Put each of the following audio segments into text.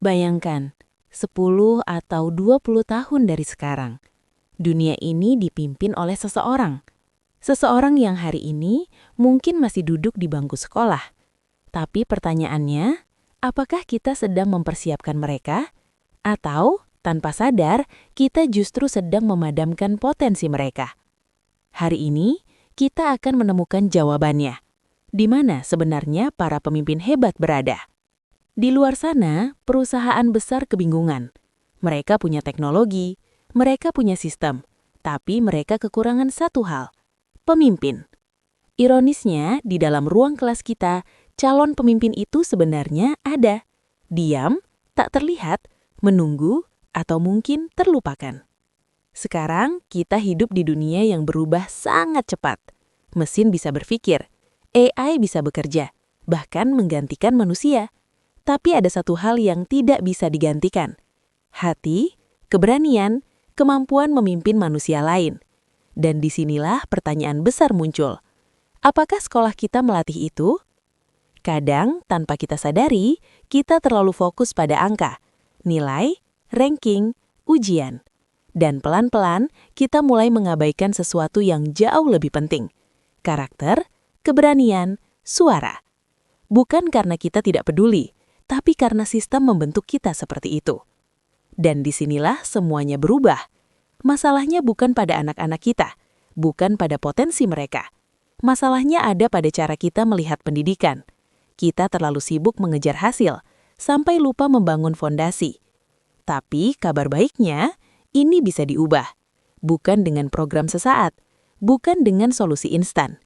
Bayangkan, 10 atau 20 tahun dari sekarang, dunia ini dipimpin oleh seseorang. Seseorang yang hari ini mungkin masih duduk di bangku sekolah. Tapi pertanyaannya, apakah kita sedang mempersiapkan mereka? Atau, tanpa sadar, kita justru sedang memadamkan potensi mereka? Hari ini, kita akan menemukan jawabannya. Di mana sebenarnya para pemimpin hebat berada? Di luar sana, perusahaan besar kebingungan. Mereka punya teknologi, mereka punya sistem, tapi mereka kekurangan satu hal, pemimpin. Ironisnya, di dalam ruang kelas kita, calon pemimpin itu sebenarnya ada. Diam, tak terlihat, menunggu, atau mungkin terlupakan. Sekarang, kita hidup di dunia yang berubah sangat cepat. Mesin bisa berpikir, AI bisa bekerja, bahkan menggantikan manusia. Tapi ada satu hal yang tidak bisa digantikan. Hati, keberanian, kemampuan memimpin manusia lain. Dan disinilah pertanyaan besar muncul. Apakah sekolah kita melatih itu? Kadang, tanpa kita sadari, kita terlalu fokus pada angka, nilai, ranking, ujian. Dan pelan-pelan, kita mulai mengabaikan sesuatu yang jauh lebih penting. Karakter, keberanian, suara. Bukan karena kita tidak peduli, tapi karena sistem membentuk kita seperti itu. Dan disinilah semuanya berubah. Masalahnya bukan pada anak-anak kita, bukan pada potensi mereka. Masalahnya ada pada cara kita melihat pendidikan. Kita terlalu sibuk mengejar hasil, sampai lupa membangun fondasi. Tapi kabar baiknya, ini bisa diubah. Bukan dengan program sesaat, bukan dengan solusi instan,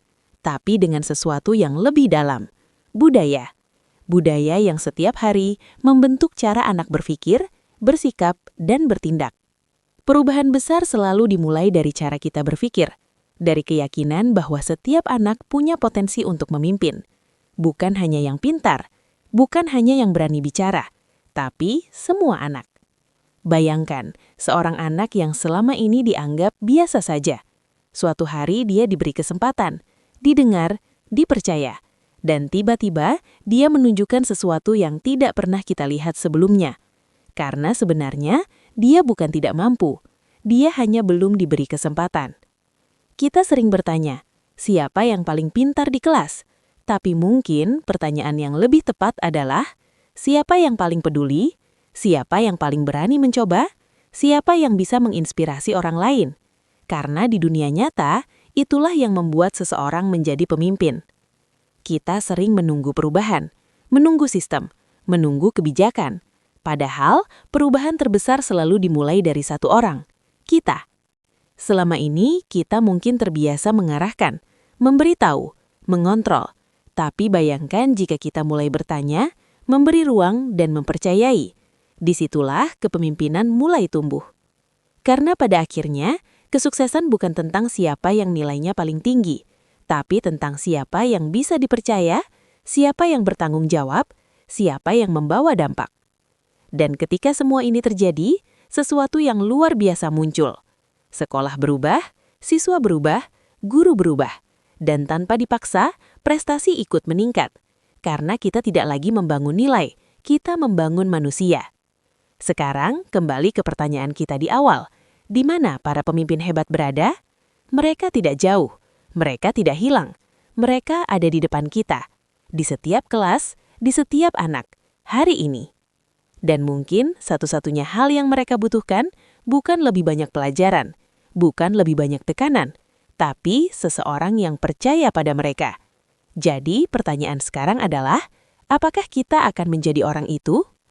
tapi dengan sesuatu yang lebih dalam, budaya. Budaya yang setiap hari membentuk cara anak berpikir, bersikap, dan bertindak. Perubahan besar selalu dimulai dari cara kita berpikir, dari keyakinan bahwa setiap anak punya potensi untuk memimpin. Bukan hanya yang pintar, bukan hanya yang berani bicara, tapi semua anak. Bayangkan, seorang anak yang selama ini dianggap biasa saja. Suatu hari dia diberi kesempatan, didengar, dipercaya, dan tiba-tiba dia menunjukkan sesuatu yang tidak pernah kita lihat sebelumnya. Karena sebenarnya dia bukan tidak mampu, dia hanya belum diberi kesempatan. Kita sering bertanya, siapa yang paling pintar di kelas? Tapi mungkin pertanyaan yang lebih tepat adalah, siapa yang paling peduli? Siapa yang paling berani mencoba? Siapa yang bisa menginspirasi orang lain? Karena di dunia nyata, itulah yang membuat seseorang menjadi pemimpin. Kita sering menunggu perubahan, menunggu sistem, menunggu kebijakan. Padahal, perubahan terbesar selalu dimulai dari satu orang, kita. Selama ini, kita mungkin terbiasa mengarahkan, memberitahu, mengontrol. Tapi bayangkan jika kita mulai bertanya, memberi ruang, dan mempercayai. Disitulah kepemimpinan mulai tumbuh. Karena pada akhirnya, kesuksesan bukan tentang siapa yang nilainya paling tinggi, tapi tentang siapa yang bisa dipercaya, siapa yang bertanggung jawab, siapa yang membawa dampak. Dan ketika semua ini terjadi, sesuatu yang luar biasa muncul. Sekolah berubah, siswa berubah, guru berubah. Dan tanpa dipaksa, prestasi ikut meningkat. Karena kita tidak lagi membangun nilai, kita membangun manusia. Sekarang, kembali ke pertanyaan kita di awal. Di mana para pemimpin hebat berada? Mereka tidak jauh. Mereka tidak hilang. Mereka ada di depan kita. Di setiap kelas, di setiap anak, hari ini. Dan mungkin satu-satunya hal yang mereka butuhkan bukan lebih banyak pelajaran, bukan lebih banyak tekanan, tapi seseorang yang percaya pada mereka. Jadi pertanyaan sekarang adalah, apakah kita akan menjadi orang itu?